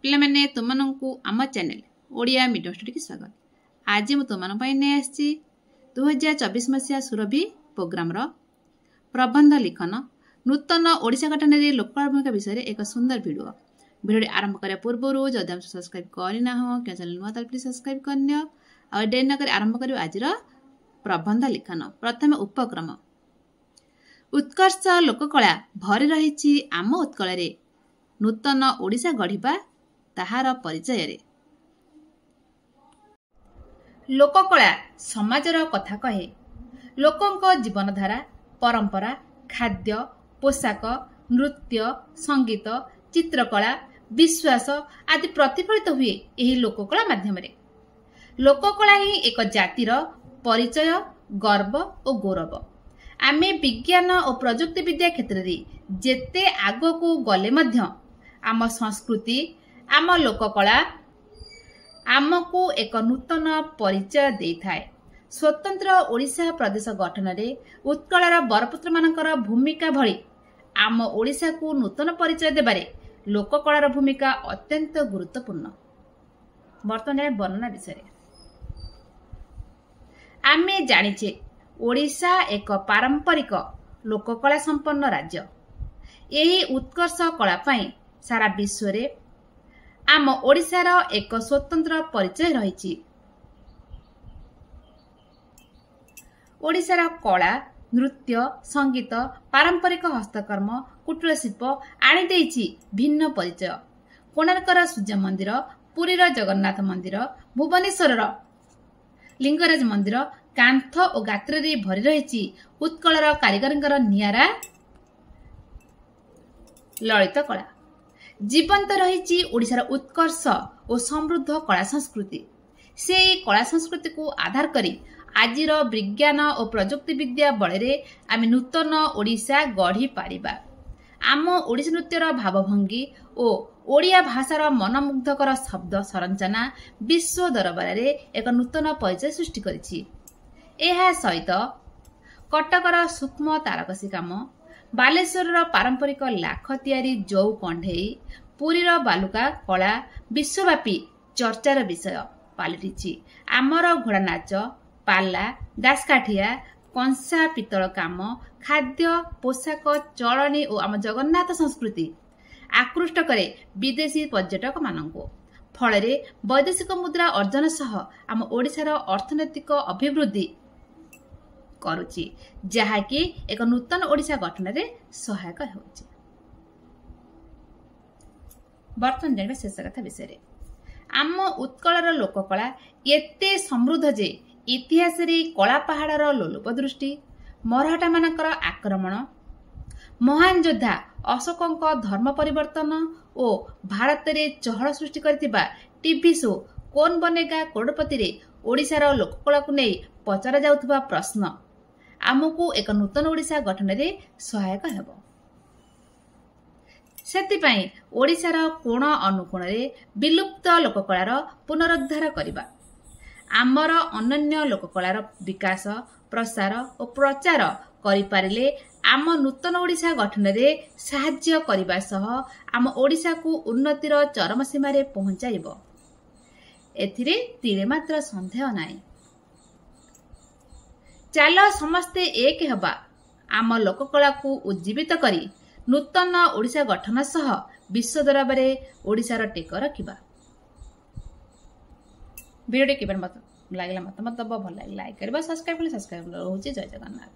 पिलामाने तुमनंकु आम channel Odia medium study की स्वागत। आज मु तुमन पई ने आछि 2024 मसिया सुरभि प्रोग्राम रो प्रबंध लिखन नूतन ओडिशा गठन रे लोकपाल भूमिका विषय रे एक सुंदर वीडियो आरंभ करे पूर्व जदि हम सब्सक्राइब करना हो क्या चैनल नुआ ताल प्लीज सब्सक्राइब करनियो और डेट न कर आरंभ करियो आज रो प्रबंध लिखन। प्रथम उपक्रम उत्कर्ष लोककला भरी रही आम उत्कल रे नूतन ओडिशा गढ़िबा ताहार परिचय रे। लोककला समाजर कथा कहे। लोकंक जीवनधारा परंपरा खाद्य पोशाक नृत्य संगीत चित्रकला विश्वास आदि प्रतिफलित हुए एही लोककला माध्यम रे। लोककला ही एक जातिर परिचय गर्व और गौरव। आमे विज्ञान और प्रजुक्ति विद्या क्षेत्र रे जेते आगो को गले मध्य आम संस्कृति आम लोककला आमको एक नूतन परिचय दे थाए। स्वतंत्र ओडिशा प्रदेश गठन रे उत्कलर बरपुत्र मानकर भूमिका भली आम ओडिशा को नूतन परिचय देबारे लोककलार भूमिका अत्यंत गुरुत्वपूर्ण। वर्तमान वर्णना विषय आमे जानिछे ओडिशा एक पारंपरिक लोककला संपन्न राज्य। यही उत्कर्ष कला पाई सारा विश्व रे आम ओडिशार एक स्वतंत्र परिचय रही। ओडिशार कला नृत्य संगीत पारंपरिक हस्तकर्म कुटीर शिल्प आनी देइछि भिन्न परिचय। कोणार्कर सूर्य मंदिर पुरीर जगन्नाथ मंदिर भुवनेश्वर लिंगराज मंदिर कांथ और गात्र रे भरी रही उत्कलर कारीगर नियारा ललित कला। जीवंत रही ओडिशार उत्कर्ष और समृद्ध कला संस्कृति। से कला संस्कृति को आधार करी आजिर विज्ञान और प्रजुक्ति विद्या बल आम नूतन ओडिशा गढ़ी पारिबा। आम ओडिशा नृत्यर भावभंगी और ओडिया भाषार मनमुग्धकर शब्द संरचना विश्व दरबार रे एक नूतन परिचय सृष्टि करिछि। एहा सहित कटकर सूक्ष्म तारकसी काम बालेश्वर पारंपरिक लाख तैयारी जौ कंढेई पुरीर बालुका कला विश्वव्यापी चर्चार विषय पालटिछि। आमर घोड़ा नाच पाला दासकाठिया कंसा पितल काम खाद्य पोशाक चलनी और आम जगन्नाथ संस्कृति आकृष्ट करे विदेशी पर्यटक मानंको। फल वैदेशिक मुद्रा अर्जन सह आम ओडिशार अर्थनैतिक अभिवृद्धि करुछि जहाँकि एक नूतन ओडिशा गठन रे सहायक होछि। बर्तमान जानिबा शेष कथा विषय आम उत्कलर लोककला एते समृद्ध जे इतिहास रे कला पहाड़र लोलुप दृष्टि मराठा मानकर आक्रमण महान योद्धा अशोकंक धर्म परिवर्तन और भारत रे चहल सृष्टि करथिबा टीवी शो कौन बनेगा करोड़पति रे ओडिशार लोककला को नै पचरा जाउथबा प्रश्न आमको एक नूतन ओडिशा गठन रे सहायक हेबो। सेतिपाई ओडिशार कोण अनुकोण रे विलुप्त लोककलार पुनरुद्धार करिबा आमर अनन्य लोककलार विकास प्रसार और प्रचार करि पारिले आम नूतन ओडिशा गठन रे साहाय्य करिबा सह आम ओडिशा को उन्नतिर चरम सीमा रे पहुंचाइबो। एथिरे तिले मात्र संदेह नाही। चाल समस्ते एक हेबा आम लोककला को उज्जीवित करी नूतन ओडिशा गठन सह विश्व दरबारे ओडिशार टेक रखिबा। वीडियो के मत लागला मत भल लाइक करबा सब्सक्राइब रोचे। जय जगन्नाथ।